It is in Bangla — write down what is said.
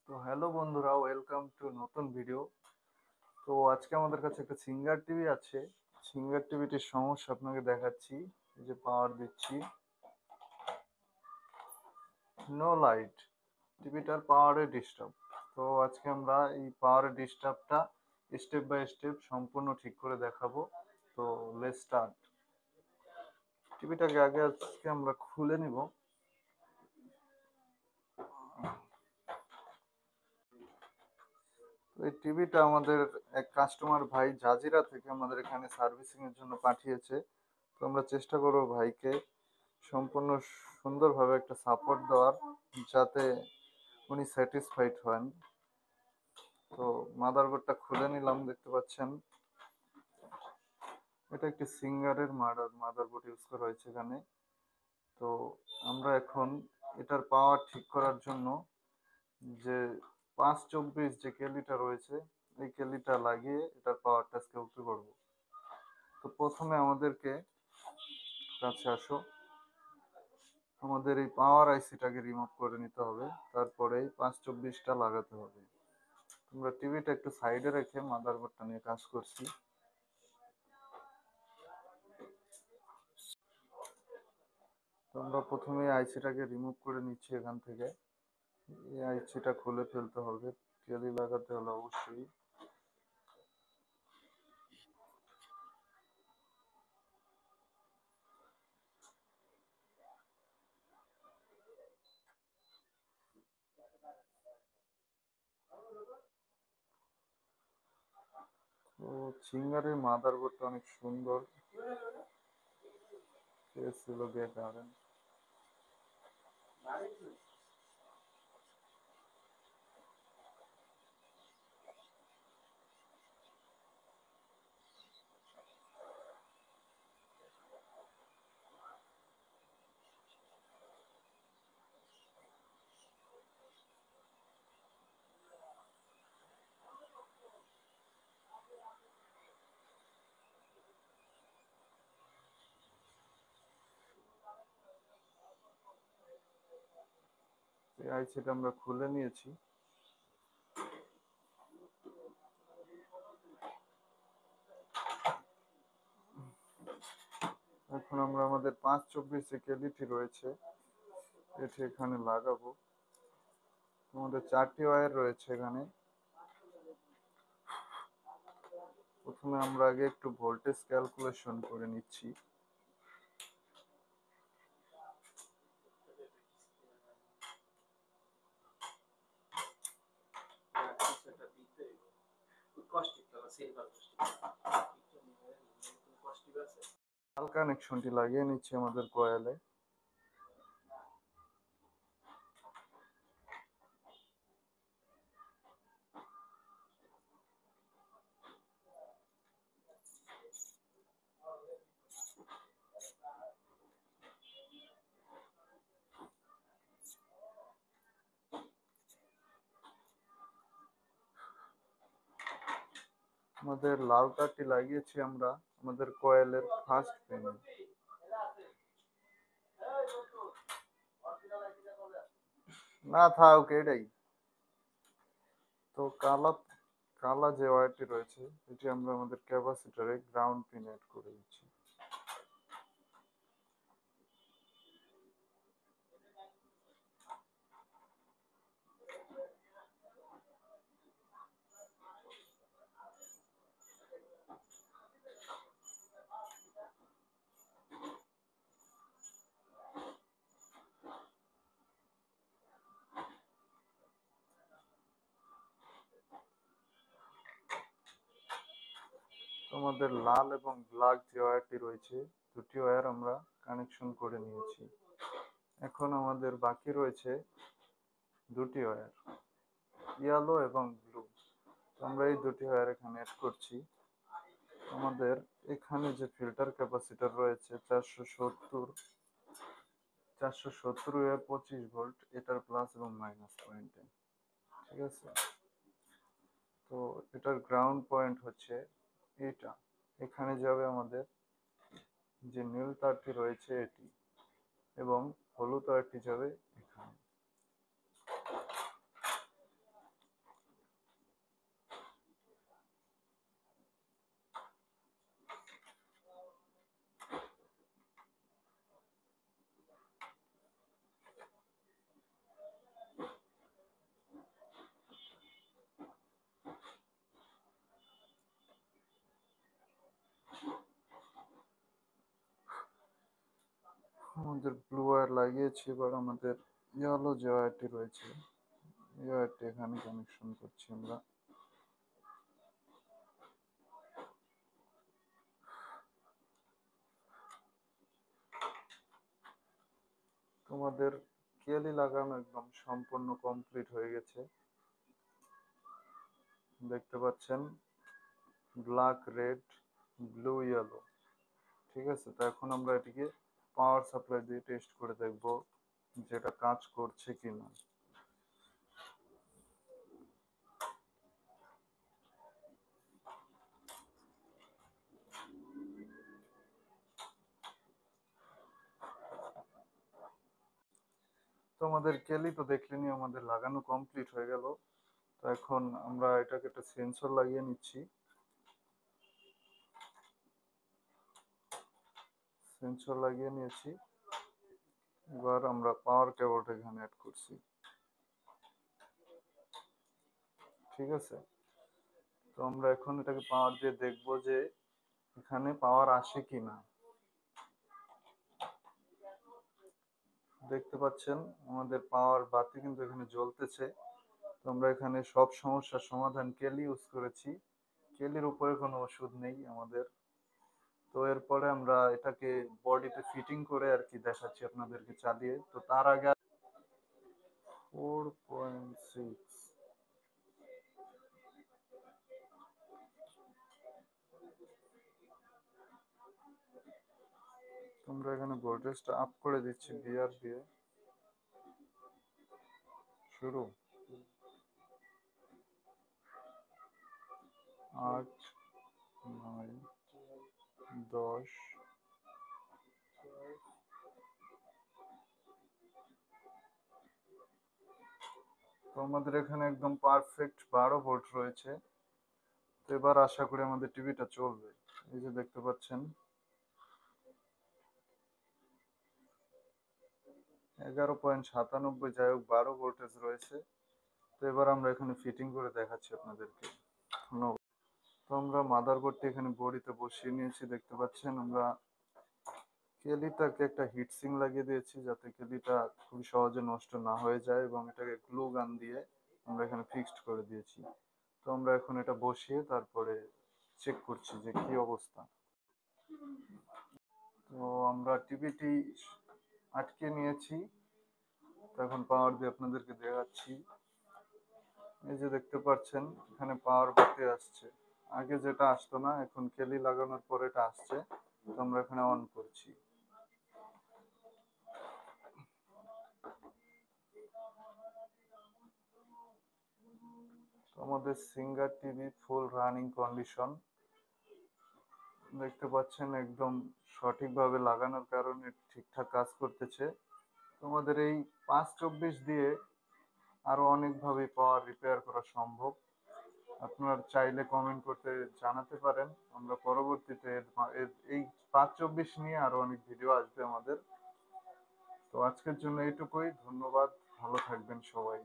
তো হ্যালো বন্ধুরা, ওয়েলকাম টু নতুন ভিডিও। তো আজকে আমাদের কাছে একটা সিঙ্গার টিভি আছে। সিঙ্গার টিভিটির সমস্যা আপনাকে দেখাচ্ছি। এই যে পাওয়ার দিচ্ছি, নো লাইট, টিভিটার পাওয়ারে ডিস্টার্ব। তো আজকে আমরা এই পাওয়ারে ডিস্টার্বটা স্টেপ বাই স্টেপ সম্পূর্ণ ঠিক করে দেখাবো। তো লেটস স্টার্ট। টিভিটাকে আগে আজকে আমরা খুলে নিব। তো এই টিভিটা আমাদের এক কাস্টমার ভাই জাজিরা থেকে আমাদের এখানে সার্ভিসিং এর জন্য পাঠিয়েছে। তো আমরা চেষ্টা করবো ভাইকে সম্পূর্ণ সুন্দরভাবে একটা সাপোর্ট দেওয়ার, যাতে উনি স্যাটিসফাইড হন। তো মাদারবোর্ডটা খুলে নিলাম, দেখতে পাচ্ছেন এটা একটি সিঙ্গারের মাদারবোর্ড ইউজ করা হয়েছে এখানে। তো আমরা এখন এটার পাওয়ার ঠিক করার জন্য যে 524 যে কেলিটা রয়েছে, এই কেলিটা লাগিয়ে এটার পাওয়ারটা আজকে উঠে করবো। তো প্রথমে আমাদেরকে কাছে আসো, আমাদের এই পাওয়ার আইসিটাকে রিমুভ করে নিতে হবে, তারপরে 524টা লাগাতে হবে। আমরা টিভিটা একটু সাইডে রেখে মাদারবোর্ডটা নিয়ে কাজ করছি। তো আমরা প্রথমে আইসিটাকে রিমুভ করে নিচ্ছি এখান থেকে। এই আইসিটা খুলে ফেলতে হবে, কেলি লাগাতে হলে অবশ্যই। তো সিঙ্গারের মাদারবোর্ডটা অনেক সুন্দর, ছিল দিয়ে কারণ। এই আইসিটা আমরা খুলে নিয়েছি। এখন আমরা আমাদের 524 যে কেবিটি রয়েছে এটি এখানে লাগাবো। আমাদের 4টি ওয়্যার রয়েছে এখানে। প্রথমে আমরা আগে একটু ভোল্টেজ ক্যালকুলেশন করে নিচ্ছি। লাল কানেকশনটি লাগিয়ে নিচ্ছি আমাদের কয়েলে। আমাদের লাল তারটি লাগিয়েছি আমরা আমাদের কয়েলের ফার্স্ট পিনে। না থাক এটাই। তো কালা কালা যে ওয়্যারটি রয়েছে এটি আমরা আমাদের ক্যাপাসিটরে গ্রাউন্ড পিন এড করে দিচ্ছি। আমাদের লাল এবং ব্ল্যাক যে ওয়্যারটি রয়েছে, দুটি ওয়্যার আমরা কানেকশন করে নিয়েছি। এখন আমাদের বাকি রয়েছে দুটি ওয়্যার, ইয়েলো এবং ব্লু। আমরা এই দুটি ওয়্যার এখানে অ্যাড করছি। আমাদের এখানে যে ফিল্টার ক্যাপাসিটর রয়েছে 470 এর 25 ভোল্ট, এটার প্লাস এবং মাইনাস পয়েন্টে, ঠিক আছে। তো এটার গ্রাউন্ড পয়েন্ট হচ্ছে এটা, এখানে যাবে আমাদের যে নীল তারটি রয়েছে এটি, এবং হলুদ তারটি যাবে এখানে। আমাদের ব্লু ওয়্যার লাগিয়েছি, এবার আমাদের ইয়েলো যে ওয়্যারটি রয়েছে এই ওয়্যারটি এখানে কানেকশন করছি আমরা। তোমাদের কেলি লাগানো একদম সম্পূর্ণ কমপ্লিট হয়ে গেছে, দেখতে পাচ্ছেন ব্ল্যাক, রেড, ব্লু, ইয়েলো। ঠিক আছে, তো এখন আমরা এটিকে পাওয়ার সাপ্লাই দিয়ে টেস্ট করে দেখব যেটা কাজ করছে কিনা। তো আমাদের কেলি তো দেখলেনি, আমাদের লাগানো কমপ্লিট হয়ে গেল। তো এখন আমরা এটাকে একটা সেন্সর লাগিয়ে নিচ্ছি। সেন্সর লাগিয়ে নিয়েছি, এবার আমরা পাওয়ার কেবলটা এখানে অ্যাড করছি। ঠিক আছে, তো আমরা এখন এটাকে পাওয়ার দিয়ে দেখবো যে এখানে পাওয়ার আসে কিনা। দেখতে পাচ্ছেন আমাদের পাওয়ার বাতি কিন্তু এখানে জ্বলতেছে। তো আমরা এখানে সব সমস্যার সমাধান কেলি ইউজ করেছি, কেলির উপরে কোনো ওষুধ নেই আমাদের। তো এরপরে আমরা এটাকে বডিতে ফিটিং করে আর কি দেখাচ্ছি আপনাদেরকে চালিয়ে। তো তার আগে 4.6, তোমরা এখানে ভোল্টেজটা আপ করে দিচ্ছি বিআর দিয়ে। শুরু 8, 9, 10। তো আমাদের এখানে একদম পারফেক্ট 12 ভোল্ট রয়েছে। তো এবার আশা করি আমাদের টিভিটা চলবে। এই যে দেখতে পাচ্ছেন 11.97, যাই হোক 12 ভোল্টেজ রয়েছে। তো এবার আমরা এখানে ফিটিং করে দেখাচ্ছি আপনাদেরকে। ধন্যবাদ। তো আমরা মাদারবোর্ডটি এখানে বডিতে বসিয়ে নিয়েছি, দেখতে পাচ্ছেন আমরা কেলিটাকে একটা হিটসিং লাগিয়ে দিয়েছি যাতে কেলিটা খুব সহজে নষ্ট না হয়ে যায়, এবং এটাকে গ্লু গান দিয়ে আমরা এখানে ফিক্সড করে দিয়েছি। তো আমরা এখন এটা বসিয়ে তারপরে চেক করছি যে কি অবস্থা। তো আমরা টিভিটি আটকে নিয়েছি, তো এখন পাওয়ার দিয়ে আপনাদেরকে দেখাচ্ছি। এই যে দেখতে পাচ্ছেন এখানে পাওয়ার বাতি আসছে, আগে যেটা আসতো না, এখন কেলি লাগানোর পরে এটা আসছে। তো আমরা এখানে অন করছি। আমাদের singer TV full running condition, দেখতে পাচ্ছেন একদম সঠিকভাবে লাগানোর কারণে ঠিকঠাক কাজ করতেছে। তোমাদের এই 524 দিয়ে আরো অনেকভাবে পাওয়ার রিপেয়ার করা সম্ভব। আপনারা চাইলে কমেন্ট করতে জানাতে পারেন, আমরা পরবর্তীতে এই 524 নিয়ে আরো অনেক ভিডিও আসবে আমাদের। তো আজকের জন্য এইটুকুই, ধন্যবাদ, ভালো থাকবেন সবাই।